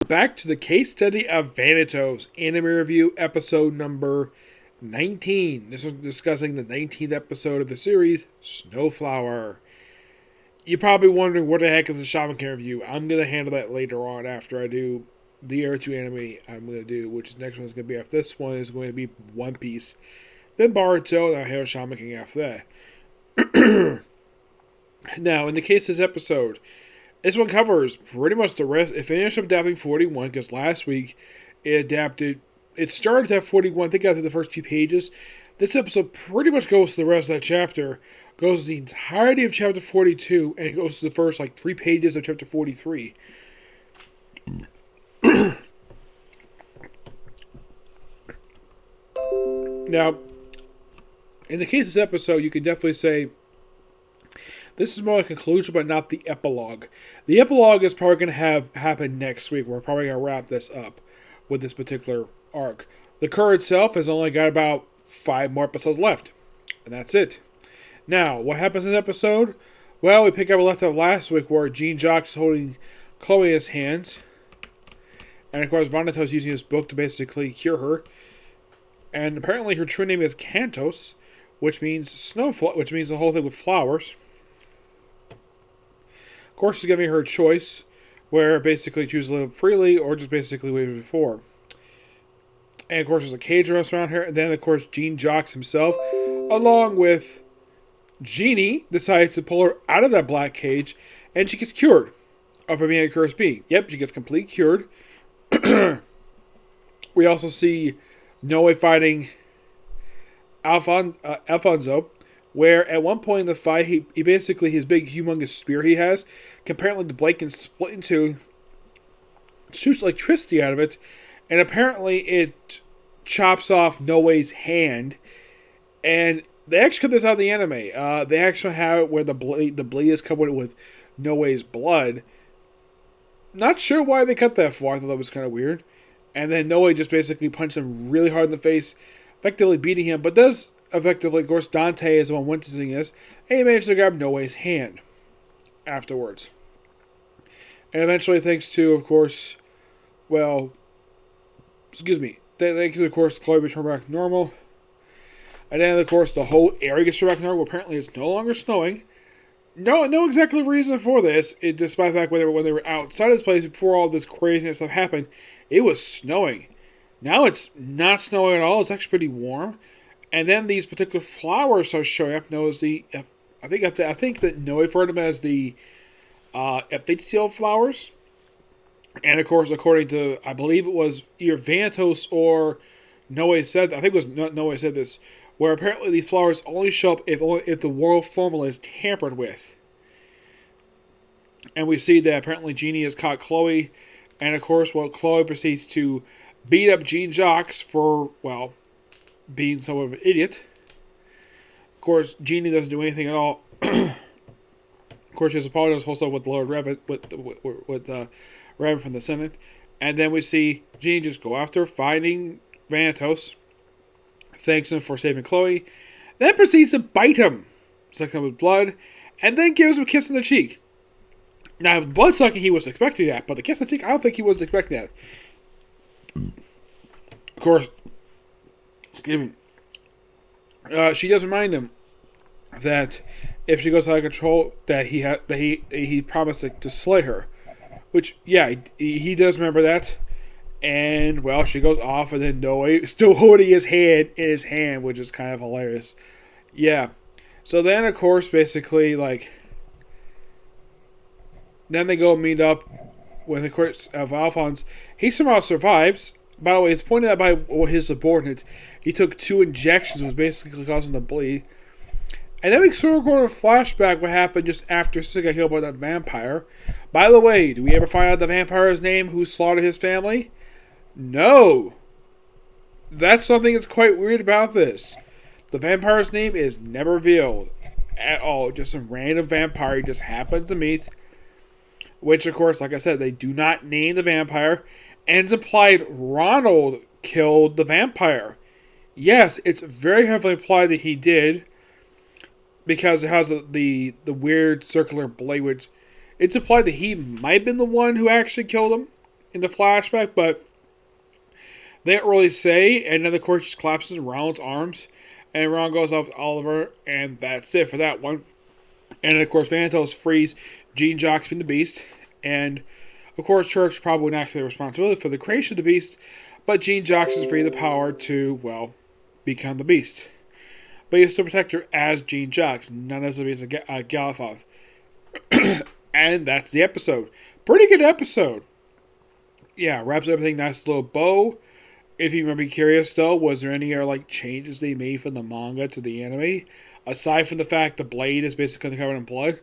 Back to the case study of Vanitas, anime review episode number 19. This was discussing the 19th episode of the series, Snowflower. You're probably wondering what the heck is a Shaman King review. I'm going to handle that later on after I do the other two anime I'm going to do, which is next one is going to be after this one is going to be One Piece. Then Boruto, and I'll handle Shaman King after that. Now, in the case of this episode, this one covers pretty much the rest. It finished up adapting 41 because last week it started at 41, I think after the first few pages. This episode pretty much goes to the rest of that chapter, goes to the entirety of chapter 42, and it goes to the first 3 pages of chapter 43. Now, in the case of this episode, you can definitely say this is more like a conclusion, but not the epilogue. The epilogue is probably going to happen next week. We're probably going to wrap this up with this particular arc. The Cur itself has only got about 5 more episodes left, and that's it. Now, what happens in this episode? Well, we pick up a left off last week where Jean Jacques is holding Chloe in his hands, and of course Vanitas is using his book to basically cure her. And apparently her true name is Cantos, which means which means the whole thing with flowers. Of course, she's giving her a choice, where basically choose to live freely or just basically leave it before. And of course, there's a cage arrest around her, and then of course, Jean Jacques himself, along with Jeannie, decides to pull her out of that black cage, and she gets cured of her being a cursed being. Yep, she gets completely cured. We also see Noe fighting Alfonso, where at one point in the fight, he basically, his big humongous spear he has, apparently the blade can split in two, shoots electricity out of it, and apparently it chops off Noe's hand. And they actually cut this out of the anime. They actually have it where the blade is covered with Noe's blood. Not sure why they cut that far. I thought that was kind of weird. And then Noe just basically punched him really hard in the face, effectively beating him, but does effectively, of course, Dante is the one witnessing this, and he managed to grab Noe's hand afterwards. And eventually, thanks to, of course, thanks to, of course, Chloe returned back to normal. And then, of course, the whole area gets back to normal. Apparently, it's no longer snowing. No exactly reason for this. Despite the fact when they were outside of this place before all this craziness stuff happened, it was snowing. Now it's not snowing at all. It's actually pretty warm. And then these particular flowers are showing up. I think that Noe referred to them as the epiphyseal flowers. And of course, according to, I believe it was either Vanitas or Noe said, I think it was Noe said this, where apparently these flowers only show up if the royal formula is tampered with. And we see that apparently Jeannie has caught Chloe, and of course, Chloe proceeds to beat up Jean Jacques for, being somewhat of an idiot. Of course, Jeannie doesn't do anything at all. Of course, she has apologized also with Lord Revan, with Revan from the Senate. And then we see Jeannie just go after finding Vanitas, thanks him for saving Chloe, then proceeds to bite him, sucking him with blood, and then gives him a kiss on the cheek. Now, blood sucking, he was expecting that, but the kiss on the cheek, I don't think he was expecting that. Of course, excuse me. She does remind him that if she goes out of control, that he promised to slay her. Which, yeah, he does remember that. And, she goes off, and then Noe still holding his hand in his hand, which is kind of hilarious. Yeah. So then, of course, basically, then they go meet up with the court of Alphonse. He somehow survives. By the way, it's pointed out by his subordinate. He took 2 injections, which was basically causing the bleed. And then we sort of go to a flashback what happened just after Sid got killed by that vampire. By the way, do we ever find out the vampire's name who slaughtered his family? No. That's something that's quite weird about this. The vampire's name is never revealed at all. Just some random vampire he just happens to meet. Which, of course, like I said, they do not name the vampire. And it's implied Ronald killed the vampire. Yes, it's very heavily implied that he did. Because it has the weird circular blade, which it's implied that he might have been the one who actually killed him. in the flashback, but they don't really say. And then the court just collapses in Ronald's arms, and Ronald goes off with Oliver, and that's it for that one. And then, of course, Vanitas frees Jean Jacques being the Beast, and of course, Church probably not actually responsibility for the creation of the Beast, but Jean Jacques is free of the power to, well, become the Beast. But he still protect her as Jean Jacques, not as the Beast of Galafoth. And that's the episode. Pretty good episode. Yeah, wraps everything nice little bow. If you remember curious though, was there any other changes they made from the manga to the anime? Aside from the fact the blade is basically covered in blood.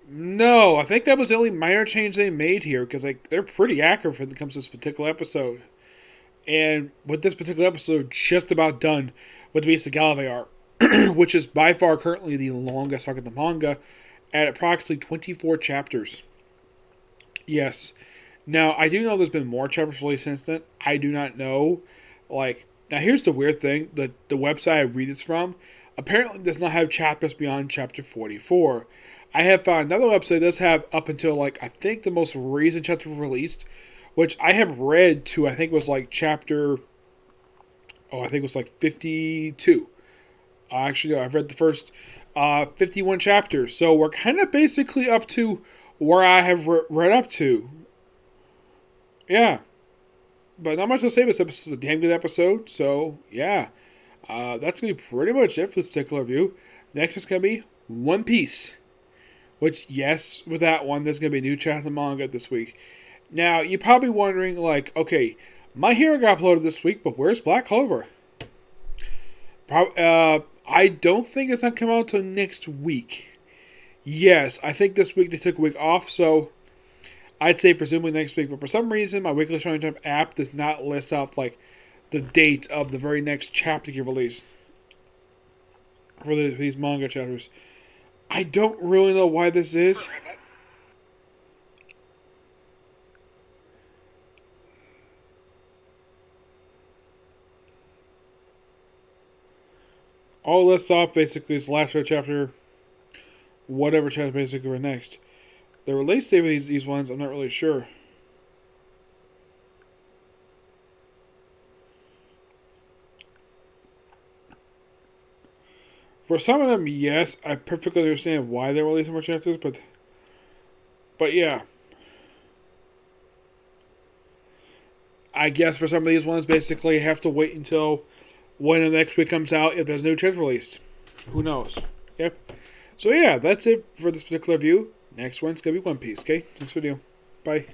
No, I think that was the only minor change they made here, because they're pretty accurate when it comes to this particular episode. And with this particular episode, just about done with the Beast of Galafoth arc, which is by far currently the longest arc of the manga, at approximately 24 chapters. Yes. Now, I do know there's been more chapters released since then. I do not know. Now here's the weird thing. The website I read this from apparently does not have chapters beyond chapter 44. I have found another website that does have up until, I think the most recent chapter released, which I have read to, I think it was chapter, I think it was 52. Actually, I've read the first 51 chapters. So we're kind of basically up to where I have read up to. Yeah. But not much to say. This episode is a damn good episode. So, yeah. That's going to be pretty much it for this particular review. Next is going to be One Piece. Which, yes, with that one, there's going to be a new chapter of the manga this week. Now, you're probably wondering, okay, My Hero got uploaded this week, but where's Black Clover? I don't think it's not coming out until next week. Yes, I think this week they took a week off, so I'd say presumably next week. But for some reason, my Weekly Shonen Jump app does not list out, the date of the very next chapter you release for these manga chapters. I don't really know why this is. All list off basically is the last chapter, whatever chapter basically we're next. The release date of these ones, I'm not really sure. For some of them, yes, I perfectly understand why they're releasing more chapters, but yeah. I guess for some of these ones, basically, you have to wait until when the next week comes out if there's no chapter released. Who knows? Yep. So yeah, that's it for this particular review. Next one's going to be One Piece, okay? Next video. Bye.